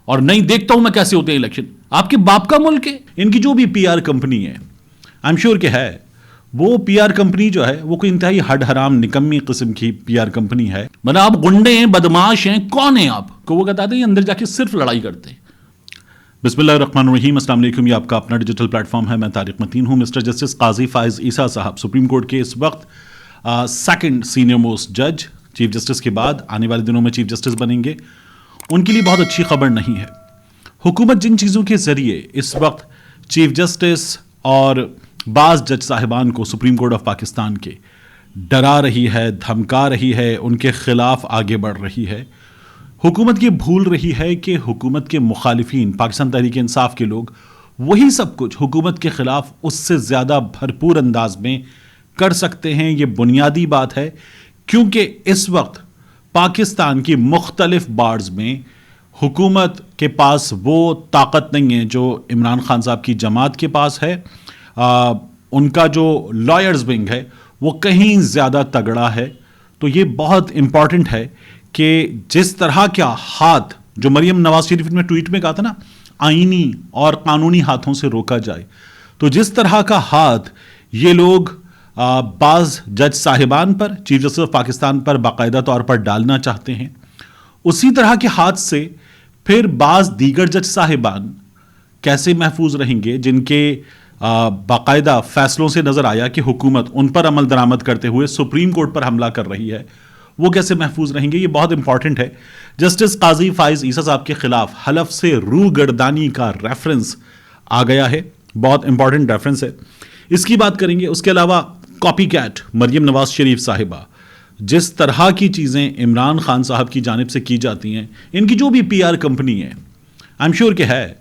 اور نہیں دیکھتا ہوں میں کیسے ہوتے ہیں الیکشن. آپ کے باپ کا ملک ہے. ان کی جو بھی پی آر کمپنی ہے, آئی ایم شیور کہ ہے, وہ پی آر کمپنی جو ہے وہ کوئی انتہائی ہڈ حرام نکمی قسم کی پی آر کمپنی ہے. مطلب آپ گنڈے ہیں, بدماش ہیں, کون ہیں آپ کو وہ کہتا ہے اندر جا کے صرف لڑائی کرتے ہیں. بسم اللہ الرحمن الرحیم. السلام علیکم. یہ آپ کا اپنا ڈیجیٹل پلیٹ فارم ہے. میں طارق متین ہوں. مسٹر جسٹس قاضی فائز عیسیٰ صاحب سپریم کورٹ کے اس وقت سیکنڈ سینئر موسٹ جج, چیف جسٹس کے بعد آنے والے دنوں میں چیف جسٹس بنیں گے. ان کے لیے بہت اچھی خبر نہیں ہے. حکومت جن چیزوں کے ذریعے اس وقت چیف جسٹس اور بعض جج صاحبان کو سپریم کورٹ آف پاکستان کے ڈرا رہی ہے, دھمکا رہی ہے, ان کے خلاف آگے بڑھ رہی ہے, حکومت یہ بھول رہی ہے کہ حکومت کے مخالفین, پاکستان تحریک انصاف کے لوگ, وہی سب کچھ حکومت کے خلاف اس سے زیادہ بھرپور انداز میں کر سکتے ہیں. یہ بنیادی بات ہے کیونکہ اس وقت پاکستان کی مختلف بارز میں حکومت کے پاس وہ طاقت نہیں ہے جو عمران خان صاحب کی جماعت کے پاس ہے. ان کا جو لائرز ونگ ہے وہ کہیں زیادہ تگڑا ہے. تو یہ بہت امپورٹنٹ ہے کہ جس طرح کا ہاتھ جو مریم نواز شریف نے ٹویٹ میں کہا تھا نا, آئینی اور قانونی ہاتھوں سے روکا جائے, تو جس طرح کا ہاتھ یہ لوگ بعض جج صاحبان پر, چیف جسٹس آف پاکستان پر باقاعدہ طور پر ڈالنا چاہتے ہیں, اسی طرح کے ہاتھ سے پھر بعض دیگر جج صاحبان کیسے محفوظ رہیں گے جن کے باقاعدہ فیصلوں سے نظر آیا کہ حکومت ان پر عمل درآمد کرتے ہوئے سپریم کورٹ پر حملہ کر رہی ہے, وہ کیسے محفوظ رہیں گے. یہ بہت امپورٹنٹ ہے. جسٹس قاضی فائز عیسیٰ صاحب کے خلاف حلف سے روح گردانی کا ریفرنس آ گیا ہے, بہت امپورٹنٹ ریفرنس ہے, اس کی بات کریں گے. اس کے علاوہ کاپی کیٹ مریم نواز شریف صاحبہ, جس طرح کی چیزیں عمران خان صاحب کی جانب سے کی جاتی ہیں, ان کی جو بھی پی آر کمپنی ہے, آئی ایم شیور کہ ہے,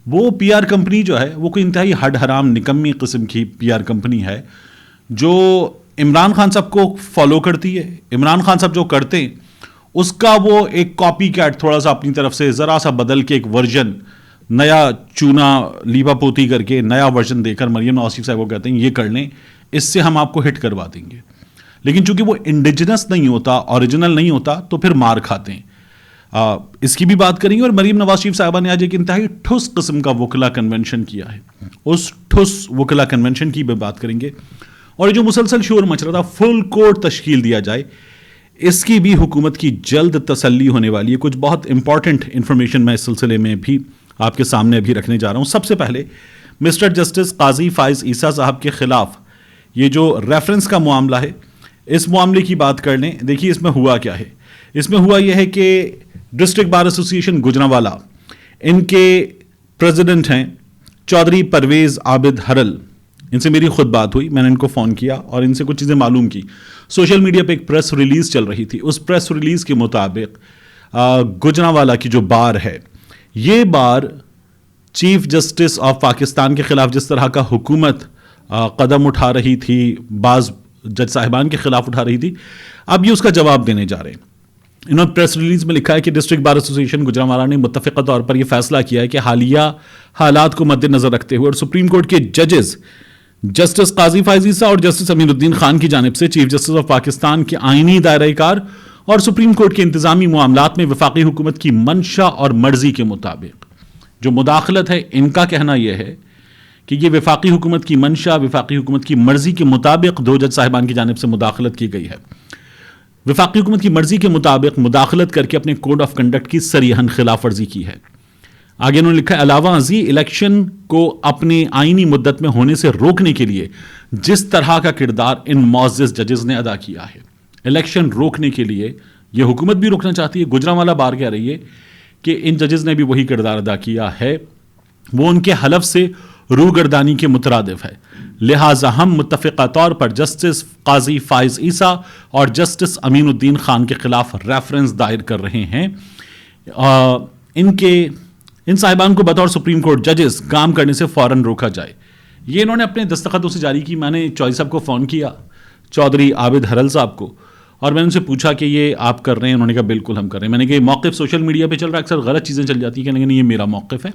وہ پی آر کمپنی جو ہے وہ کوئی انتہائی ہڈ حرام نکمی قسم کی پی آر کمپنی ہے جو عمران خان صاحب کو فالو کرتی ہے. عمران خان صاحب جو کرتے ہیں اس کا وہ ایک کاپی کیٹ تھوڑا سا اپنی طرف سے ذرا سا بدل کے ایک ورژن, نیا چونا لیپا پوتی کر کے نیا ورژن دے کر مریم نواز شریف صاحب کو کہتے ہیں یہ کر لیں, اس سے ہم آپ کو ہٹ کروا دیں گے. لیکن چونکہ وہ انڈیجنس نہیں ہوتا, اوریجنل نہیں ہوتا, تو پھر مار کھاتے ہیں. اس کی بھی بات کریں گے. اور مریم نواز شریف صاحبہ نے آج ایک انتہائی ٹھوس قسم کا وکلا کنونشن کیا ہے, اس ٹھوس وکلا کنونشن کی بھی بات کریں گے. اور جو مسلسل شور مچ رہا تھا فل کورٹ تشکیل دیا جائے, اس کی بھی حکومت کی جلد تسلی ہونے والی ہے. کچھ بہت امپورٹنٹ انفارمیشن میں اس سلسلے میں بھی آپ کے سامنے ابھی رکھنے جا رہا ہوں. سب سے پہلے مسٹر جسٹس قاضی فائز عیسیٰ صاحب کے خلاف یہ جو ریفرنس کا معاملہ ہے, اس معاملے کی بات کر لیں. دیکھیے اس میں ہوا کیا ہے. اس میں ہوا یہ ہے کہ ڈسٹرکٹ بار ایسوسی ایشن گوجرانوالہ, ان کے پریزیڈنٹ ہیں چودھری پرویز عابد ہرل, ان سے میری خود بات ہوئی, میں نے ان کو فون کیا اور ان سے کچھ چیزیں معلوم کی. سوشل میڈیا پہ ایک پریس ریلیز چل رہی تھی, اس پریس ریلیز کے مطابق گوجرانوالہ کی جو بار ہے, یہ بار چیف جسٹس آف پاکستان کے خلاف جس طرح کا حکومت قدم اٹھا رہی تھی, بعض جج صاحبان کے خلاف اٹھا رہی تھی, اب یہ اس کا جواب دینے جا رہے ہیں. انہوں نے پریس ریلیز میں لکھا ہے کہ ڈسٹرکٹ بار ایسوسی ایشن گوجرانوالہ نے متفقہ طور پر یہ فیصلہ کیا ہے کہ حالیہ حالات کو مد نظر رکھتے ہوئے اور سپریم کورٹ کے ججز جسٹس قاضی فائز عیسیٰ اور جسٹس امین الدین خان کی جانب سے چیف جسٹس آف پاکستان کے آئینی دائرہ کار اور سپریم کورٹ کے انتظامی معاملات میں وفاقی حکومت کی منشا اور مرضی کے مطابق جو مداخلت ہے, ان کا کہنا یہ ہے کہ یہ وفاقی حکومت کی منشا, وفاقی حکومت کی مرضی کے مطابق دو جج صاحبان کی جانب سے مداخلت کی گئی ہے. وفاقی حکومت کی مرضی کے مطابق مداخلت کر کے اپنے کوڈ آف کنڈکٹ کی صریحاً خلاف ورزی کی ہے. آگے انہوں نے لکھا ہے علاوہ ازیں الیکشن کو اپنی آئینی مدت میں ہونے سے روکنے کے لیے جس طرح کا کردار ان معزز ججز نے ادا کیا ہے, الیکشن روکنے کے لیے یہ حکومت بھی روکنا چاہتی ہے. گوجرانوالہ بار کہہ رہی ہے کہ ان ججز نے بھی وہی کردار ادا کیا ہے, وہ ان کے حلف سے روگردانی کے مترادف ہے. لہٰذا ہم متفقہ طور پر جسٹس قاضی فائز عیسیٰ اور جسٹس امین الدین خان کے خلاف ریفرنس دائر کر رہے ہیں. ان صاحبان کو بطور سپریم کورٹ ججز کام کرنے سے فوراً روکا جائے. یہ انہوں نے اپنے دستخطوں سے جاری کی. میں نے چودھری صاحب کو فون کیا, چودھری عابد ہرل صاحب کو, اور میں نے ان سے پوچھا کہ یہ آپ کر رہے ہیں؟ انہوں نے کہا بالکل ہم کر رہے ہیں. میں نے کہا یہ موقف سوشل میڈیا پہ چل رہا ہے, اکثر غلط چیزیں چل جاتی ہیں, کہ نہیں یہ میرا موقف ہے,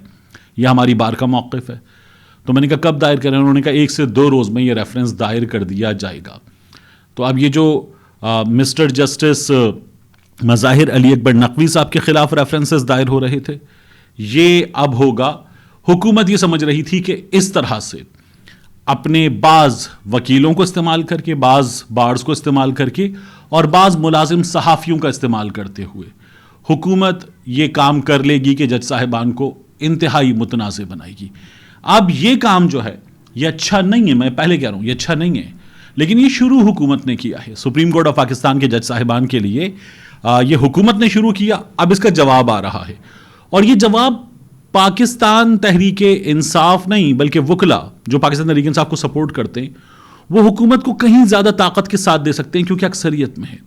یہ ہماری بار کا موقف ہے. تو میں نے کہا کب دائر کریں؟ انہوں نے کہا 1 سے 2 روز میں یہ ریفرنس دائر کر دیا جائے گا. تو اب یہ جو مسٹر جسٹس مظاہر علی اکبر نقوی صاحب کے خلاف ریفرنسز دائر ہو رہے تھے, یہ اب ہوگا. حکومت یہ سمجھ رہی تھی کہ اس طرح سے اپنے بعض وکیلوں کو استعمال کر کے، بعض بارز کو استعمال کر کے اور بعض ملازم صحافیوں کا استعمال کرتے ہوئے حکومت یہ کام کر لے گی کہ جج صاحبان کو انتہائی متنازع بنائے گی. اب یہ کام جو ہے یہ اچھا نہیں ہے، میں پہلے کہہ رہا ہوں یہ اچھا نہیں ہے، لیکن یہ شروع حکومت نے کیا ہے. سپریم کورٹ آف پاکستان کے جج صاحبان کے لیے یہ حکومت نے شروع کیا. اب اس کا جواب آ رہا ہے، اور یہ جواب پاکستان تحریک انصاف نہیں بلکہ وکلا جو پاکستان تحریک انصاف کو سپورٹ کرتے ہیں وہ حکومت کو کہیں زیادہ طاقت کے ساتھ دے سکتے ہیں، کیونکہ اکثریت میں ہے،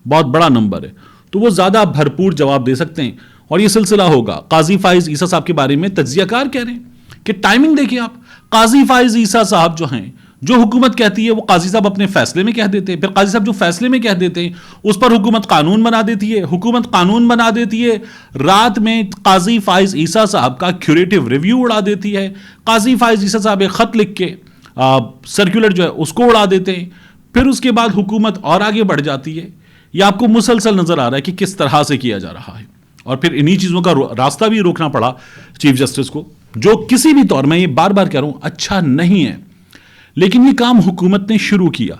بہت بڑا نمبر ہے، تو وہ زیادہ بھرپور جواب دے سکتے ہیں. اور یہ سلسلہ ہوگا. قاضی فائز عیسیٰ صاحب کے بارے میں تجزیہ کار کہہ رہے ہیں کہ ٹائمنگ دیکھیں آپ. قاضی فائز عیسیٰ صاحب جو ہیں، جو حکومت کہتی ہے وہ قاضی صاحب اپنے فیصلے میں کہہ دیتے ہیں، پھر قاضی صاحب جو فیصلے میں کہہ دیتے ہیں اس پر حکومت قانون بنا دیتی ہے. حکومت قانون بنا دیتی ہے، رات میں قاضی فائز عیسیٰ صاحب کا کیوریٹو ریویو اڑا دیتی ہے. قاضی فائز عیسیٰ صاحب ایک خط لکھ کے سرکولر جو ہے اس کو اڑا دیتے ہیں. پھر اس کے بعد حکومت اور آگے بڑھ جاتی ہے. یہ آپ کو مسلسل نظر آ رہا ہے کہ کس طرح سے کیا جا رہا ہے. اور پھر انہی چیزوں کا راستہ بھی روکنا پڑا چیف جسٹس کو، جو کسی بھی طور میں یہ بار بار کہہ رہا ہوں اچھا نہیں ہے، لیکن یہ کام حکومت نے شروع کیا.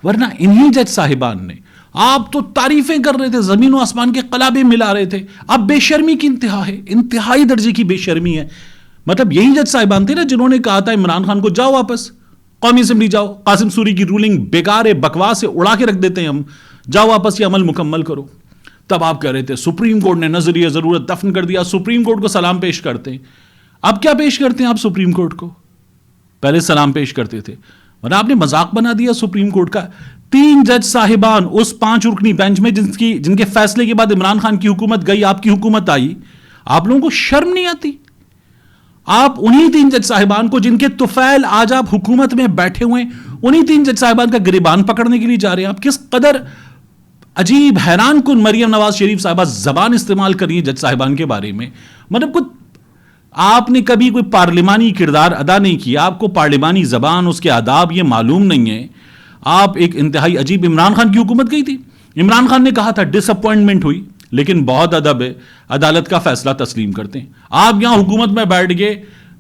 ورنہ انہی جج صاحبان نے، آپ تو تعریفیں کر رہے تھے، زمین و آسمان کے قلابے ملا رہے تھے. اب بے شرمی کی انتہا ہے، انتہائی درجے کی بے شرمی ہے. مطلب یہی جج صاحبان تھے نا جنہوں نے کہا تھا عمران خان کو جاؤ واپس قومی اسمبلی جاؤ، قاسم سوری کی رولنگ بیکار ہے، بکواس سے اڑا کے رکھ دیتے ہیں ہم، جاؤ واپس یہ عمل مکمل کرو. تب آپ کہہ رہے تھے سپریم کورٹ نے نظریہ ضرورت دفن کر دیا، سپریم کورٹ کو سلام پیش کرتے ہیں. اب کیا پیش کرتے ہیں آپ سپریم کورٹ کو؟ پہلے سلام پیش کرتے تھے، ورنہ آپ نے مذاق بنا دیا سپریم کورٹ کا. 3 جج صاحبان اس 5 رکنی بینچ میں جن کے فیصلے کے بعد عمران خان کی حکومت گئی، آپ کی حکومت آئی. آپ لوگوں کو شرم نہیں آتی؟ آپ انہی 3 جج صاحبان کو جن کے طفیل آج آپ حکومت میں بیٹھے ہوئے، انہی 3 جج صاحبان کا گریبان پکڑنے کے لیے جا رہے ہیں. آپ کس قدر عجیب حیران کن مریم نواز شریف صاحبہ زبان استعمال کر رہی ہے جج صاحبان کے بارے میں. مطلب کچھ آپ نے کبھی کوئی پارلیمانی کردار ادا نہیں کیا، آپ کو پارلیمانی زبان، اس کے آداب یہ معلوم نہیں ہے. آپ ایک انتہائی عجیب. عمران خان کی حکومت گئی تھی، عمران خان نے کہا تھا ڈس اپوائنٹمنٹ ہوئی، لیکن بہت ادب ہے، عدالت کا فیصلہ تسلیم کرتے ہیں. آپ یہاں حکومت میں بیٹھ گئے،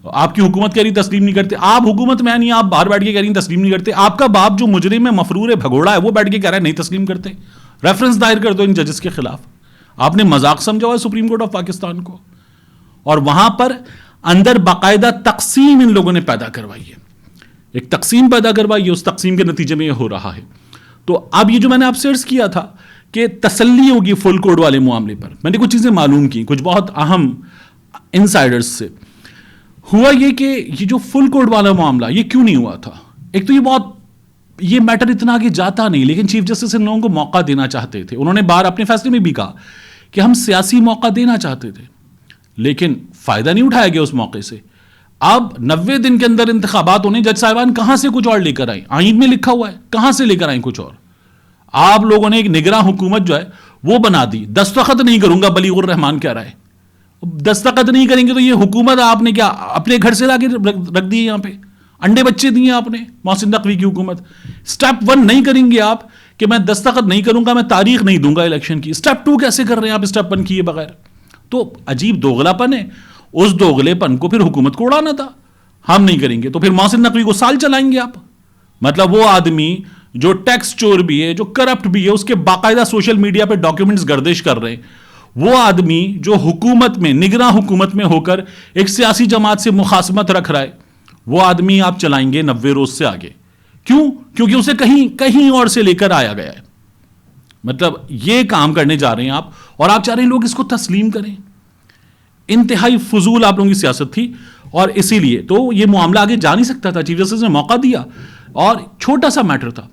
آپ کی حکومت کہہ رہی تسلیم نہیں کرتے. آپ حکومت میں نہیں، آپ باہر بیٹھ کے کہہ رہی تسلیم نہیں کرتے. آپ کا باپ جو مجرم ہے، مفرور ہے، بھگوڑا ہے، وہ بیٹھ کے کہہ رہا ہے نہیں تسلیم کرتے. ریفرنس دائر کر دو ان ججز کے خلاف. آپ نے مذاق سمجھا ہوا ہے سپریم کورٹ آف پاکستان کو. اور وہاں پر اندر باقاعدہ تقسیم ان لوگوں نے پیدا کروائی ہے، ایک تقسیم پیدا کروائی ہے، اس تقسیم کے نتیجے میں یہ ہو رہا ہے. تو اب یہ جو میں نے آپ سے عرض کیا تھا کہ تسلی ہوگی فل کوڈ والے معاملے پر، میں نے کچھ چیزیں معلوم کی کچھ بہت اہم انسائڈرز سے. ہوا یہ کہ یہ جو فل کوڈ والا معاملہ یہ کیوں نہیں ہوا تھا؟ ایک تو یہ میٹر اتنا آگے جاتا نہیں، لیکن چیف جسٹس ان لوگوں کو موقع دینا چاہتے تھے. انہوں نے باہر اپنے فیصلے میں بھی کہا کہ ہم سیاسی موقع دینا چاہتے تھے، لیکن فائدہ نہیں اٹھایا گیا اس موقع سے. اب 90 دن کے اندر انتخابات ہونے، جج صاحبان کہاں سے کچھ اور لے کر آئیں؟ آئین میں لکھا ہوا ہے، کہاں سے لے کر آئیں کچھ اور؟ آپ لوگوں نے ایک نگراں حکومت جو ہے وہ بنا دی. دستخط نہیں کروں گا بلیغ الرحمان کہہ رہا ہے. دستخط نہیں کریں گے تو یہ حکومت آپ نے کیا اپنے گھر سے لا کے رکھ دی ہے؟ یہاں پہ انڈے بچے دیے آپ نے محسن نقوی کی حکومت. سٹیپ 1 نہیں کریں گے آپ کہ میں دستخط نہیں کروں گا، میں تاریخ نہیں دوں گا الیکشن کی. سٹیپ 2 کیسے کر رہے ہیں آپ سٹیپ 1 کیے بغیر؟ تو عجیب دوغلا پن ہے. اس دوغلے پن کو پھر حکومت کو اڑانا تھا. ہم نہیں کریں گے تو پھر محسن نقوی کو سال چلائیں گے آپ. مطلب وہ آدمی جو ٹیکس چور بھی ہے، جو کرپٹ بھی ہے، اس کے باقاعدہ سوشل میڈیا پہ ڈاکیومنٹس گردش کر رہے ہیں، وہ آدمی جو حکومت میں نگراں حکومت میں ہو کر ایک سیاسی جماعت سے مخاصمت رکھ رہا ہے، وہ آدمی آپ چلائیں گے 90 روز سے آگے. کیوں؟ کیونکہ اسے کہیں اور سے لے کر آیا گیا ہے. مطلب یہ کام کرنے جا رہے ہیں آپ، اور آپ چاہ رہے ہیں لوگ اس کو تسلیم کریں. انتہائی فضول آپ لوگوں کی سیاست تھی، اور اسی لیے تو یہ معاملہ آگے جا نہیں سکتا تھا. چیف جسٹس نے موقع دیا اور چھوٹا سا میٹر تھا،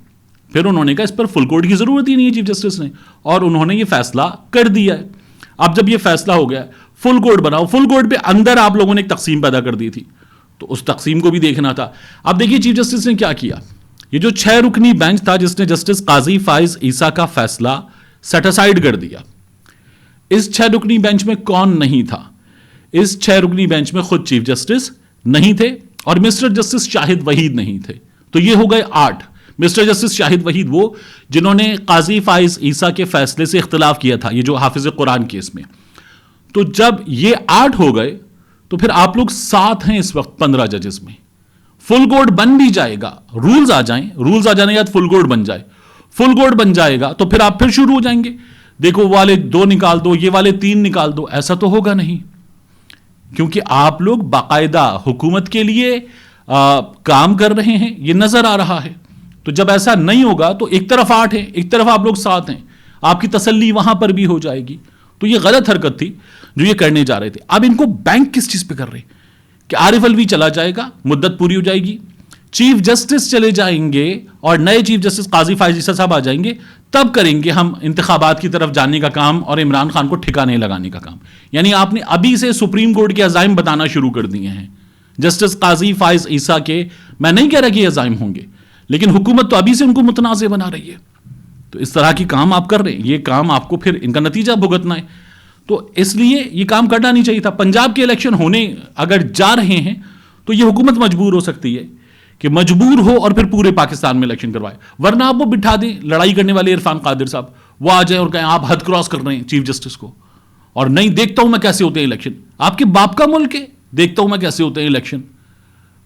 پھر انہوں نے کہا اس پر فل کوڈ کی ضرورت ہی نہیں ہے چیف جسٹس نے، اور انہوں نے یہ فیصلہ کر دیا ہے. اب جب یہ فیصلہ ہو گیا فل کوڈ بناؤ، فل کوڈ پہ اندر آپ لوگوں نے ایک تقسیم پیدا کر دی تھی، تو اس تقسیم کو بھی دیکھنا تھا. اب دیکھیے چیف جسٹس نے کیا کیا. یہ جو 6 رکنی بینچ تھا جس نے جسٹس قاضی فائز عیسیٰ کا فیصلہ سیٹ اسائیڈ کر دیا، اس 6 رکنی بینچ میں کون نہیں تھا؟ اس 6 رکنی بینچ میں خود چیف جسٹس نہیں تھے اور مسٹر جسٹس شاہد وحید نہیں تھے. تو یہ ہو گئے 8. مسٹر جسٹس شاہد وحید وہ جنہوں نے قاضی فائز عیسیٰ کے فیصلے سے اختلاف کیا تھا، یہ جو حافظ قرآن کیس میں. تو جب یہ 8 ہو گئے تو پھر آپ لوگ 7 ہیں اس وقت 15 ججز میں. فل کوڈ بن بھی جائے گا, رولز آ جائیں, رولز آ جانے کے بعد فل کوڈ بن جائے, فل کوڈ بن جائے گا تو پھر آپ پھر شروع ہو جائیں گے, دیکھو وہ والے 2 نکال دو, یہ والے 3 نکال دو. ایسا تو ہوگا نہیں, کیونکہ آپ لوگ باقاعدہ حکومت کے لیے کام کر رہے ہیں, یہ نظر آ رہا ہے. تو جب ایسا نہیں ہوگا تو ایک طرف 8 ہیں, ایک طرف آپ لوگ 7 ہیں, آپ کی تسلی وہاں پر بھی ہو جائے گی. تو یہ غلط حرکت تھی جو یہ کرنے جا رہے تھے. اب ان کو بینک کس چیز پہ کر رہے ہیں کہ عارف الوی چلا جائے گا, مدت پوری ہو جائے گی, چیف جسٹس چلے جائیں گے اور نئے چیف جسٹس قاضی فائز عیسیٰ صاحب آ جائیں گے, تب کریں گے ہم انتخابات کی طرف جانے کا کام اور عمران خان کو ٹھکانے لگانے کا کام. یعنی آپ نے ابھی سے سپریم کورٹ کے عزائم بتانا شروع کر دیے ہیں جسٹس قاضی فائز عیسیٰ کے. میں نہیں کہہ رہا کہ یہ عزائم ہوں گے, لیکن حکومت تو ابھی سے ان کو متنازع بنا رہی ہے. تو اس طرح کی کام آپ کر رہے ہیں, یہ کام آپ کو پھر ان کا نتیجہ بھگتنا ہے. تو اس لیے یہ کام کرنا نہیں چاہیے تھا. پنجاب کے الیکشن ہونے اگر جا رہے ہیں تو یہ حکومت مجبور ہو سکتی ہے کہ مجبور ہو اور پھر پورے پاکستان میں الیکشن کروائے. ورنہ آپ وہ بٹھا دیں لڑائی کرنے والے عرفان قادر صاحب, وہ آ جائیں اور کہیں آپ حد کراس کر رہے ہیں چیف جسٹس کو, اور نہیں دیکھتا ہوں میں کیسے ہوتے ہیں الیکشن. آپ کے باپ کا ملک ہے, دیکھتا ہوں میں کیسے ہوتے ہیں الیکشن.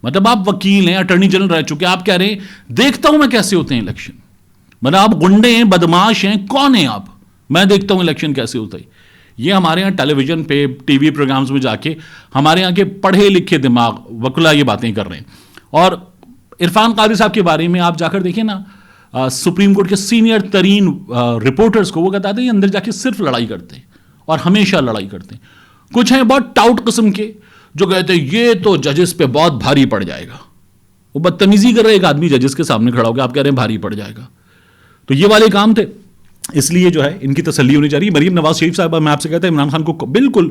مطلب آپ وکیل ہیں, اٹارنی جنرل رہ چکے, آپ کہہ رہے ہیں دیکھتا ہوں میں کیسے ہوتے ہیں الیکشن. مطلب آپ گنڈے ہیں, بدماش ہیں, کون ہیں آپ, میں دیکھتا ہوں الیکشن کیسے ہوتا ہے. یہ ہمارے ہاں ٹیلی ویژن پہ ٹی وی پروگرامز میں جا کے ہمارے یہاں کے پڑھے لکھے دماغ وکلا یہ باتیں کر رہے ہیں. اور عرفان قادری صاحب کے بارے میں آپ جا کر دیکھیں نا, سپریم کورٹ کے سینئر ترین رپورٹرز کو وہ کہتے ہیں اندر جا کے صرف لڑائی کرتے ہیں اور ہمیشہ لڑائی کرتے ہیں. کچھ ہیں بہت ٹاؤٹ قسم کے جو کہتے ہیں یہ تو ججز پہ بہت بھاری پڑ جائے گا. وہ بدتمیزی کر رہے ایک آدمی ججز کے سامنے کھڑا ہو گیا, آپ کہہ رہے ہیں بھاری پڑ جائے گا. تو یہ والے کام تھے, اس لیے جو ہے ان کی تسلی ہونی چاہیے. مریم نواز شریف صاحبہ میں آپ سے کہتا ہوں عمران خان کو بالکل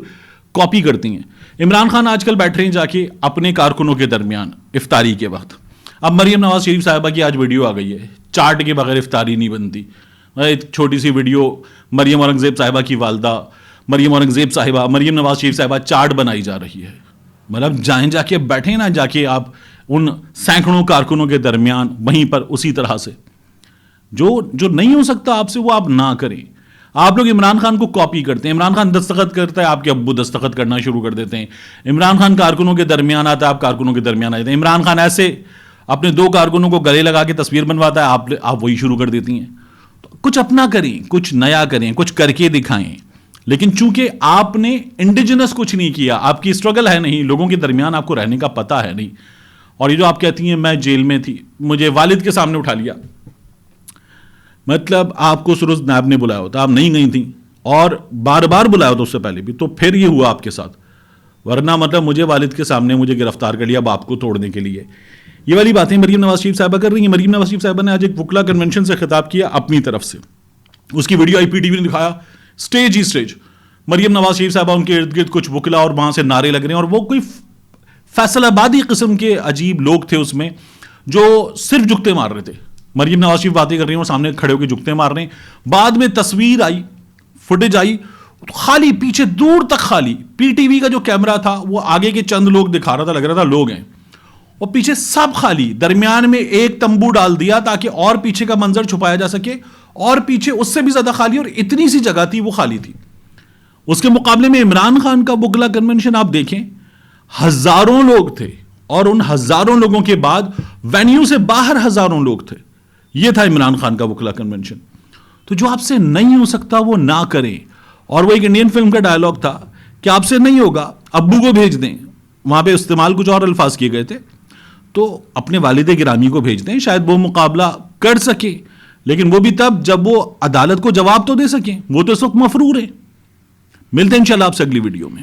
کاپی کرتی ہیں. عمران خان آج کل بیٹھ رہے ہیں جا کے اپنے کارکنوں کے درمیان افطاری کے وقت. اب مریم نواز شریف صاحبہ کی آج ویڈیو آ گئی ہے, چاٹ کے بغیر افطاری نہیں بنتی. ایک چھوٹی سی ویڈیو مریم اورنگزیب صاحبہ کی والدہ مریم اورنگزیب صاحبہ مریم نواز شریف صاحبہ چاٹ بنائی جا رہی ہے. مطلب جائیں جا کے بیٹھیں نا, جا کے آپ ان سینکڑوں کارکنوں کے درمیان وہیں پر اسی طرح سے جو نہیں ہو سکتا آپ سے وہ آپ نہ کریں. آپ لوگ عمران خان کو کاپی کرتے ہیں, عمران خان دستخط کرتا ہے, آپ کے ابو دستخط کرنا شروع کر دیتے ہیں. عمران خان کارکنوں کے درمیان آتا ہے, آپ کارکنوں کے درمیان آ جاتے ہیں. عمران خان ایسے اپنے 2 کارکنوں کو گلے لگا کے تصویر بنواتا ہے, آپ وہی شروع کر دیتی ہیں. تو کچھ اپنا کریں, کچھ نیا کریں, کچھ کر کے دکھائیں. لیکن چونکہ آپ نے انڈیجنس کچھ نہیں کیا, آپ کی اسٹرگل ہے نہیں, لوگوں کے درمیان آپ کو رہنے کا پتہ ہے نہیں. اور یہ جو آپ کہتی ہیں میں جیل میں تھی, مجھے والد کے سامنے اٹھا لیا, مطلب آپ کو سروز نائب نے بلایا ہوتا, آپ نہیں گئی تھیں, اور بار بار بلایا ہوتا اس سے پہلے بھی, تو پھر یہ ہوا آپ کے ساتھ. ورنہ مطلب مجھے والد کے سامنے مجھے گرفتار کر لیا باپ کو توڑنے کے لیے. یہ والی باتیں مریم نواز شریف صاحبہ کر رہی ہیں. مریم نواز شریف صاحبہ نے آج ایک وکلا کنونشن سے خطاب کیا اپنی طرف سے, اس کی ویڈیو IPTV نے دکھایا, اسٹیج ہی اسٹیج مریم نواز شریف صاحبہ ان کے ارد گرد کچھ وکلا اور وہاں سے نعرے لگ رہے ہیں, اور وہ کوئی فیصل آبادی قسم کے عجیب لوگ تھے اس میں جو صرف جھکتے مار رہے تھے. مریم نواز شریف باتیں کر رہی ہیں اور سامنے کھڑے ہو کے جھکتے مار رہے ہیں. بعد میں تصویر آئی, فوٹیج آئی, خالی پیچھے دور تک خالی. PTV کا جو کیمرہ تھا وہ آگے کے چند لوگ دکھا رہا تھا, لگ رہا تھا لوگ ہیں, اور پیچھے سب خالی. درمیان میں ایک تمبو ڈال دیا تاکہ اور پیچھے کا منظر چھپایا جا سکے, اور پیچھے اس سے بھی زیادہ خالی, اور اتنی سی جگہ تھی وہ خالی تھی. اس کے مقابلے میں عمران خان کا وکلا کنونشن آپ دیکھیں, ہزاروں لوگ تھے, اور ان ہزاروں لوگوں کے بعد وینیو سے باہر ہزاروں لوگ تھے. یہ تھا عمران خان کا وکلا کنونشن. تو جو آپ سے نہیں ہو سکتا وہ نہ کریں. اور وہ ایک انڈین فلم کا ڈائلاگ تھا کہ آپ سے نہیں ہوگا ابو کو بھیج دیں, وہاں پہ استعمال کچھ اور الفاظ کیے گئے تھے, تو اپنے والد گرامی کو بھیج دیں, شاید وہ مقابلہ کر سکے, لیکن وہ بھی تب جب وہ عدالت کو جواب تو دے سکیں. وہ تو اس وقت مفرور ہیں. ملتے ہیں انشاءاللہ آپ سے اگلی ویڈیو میں.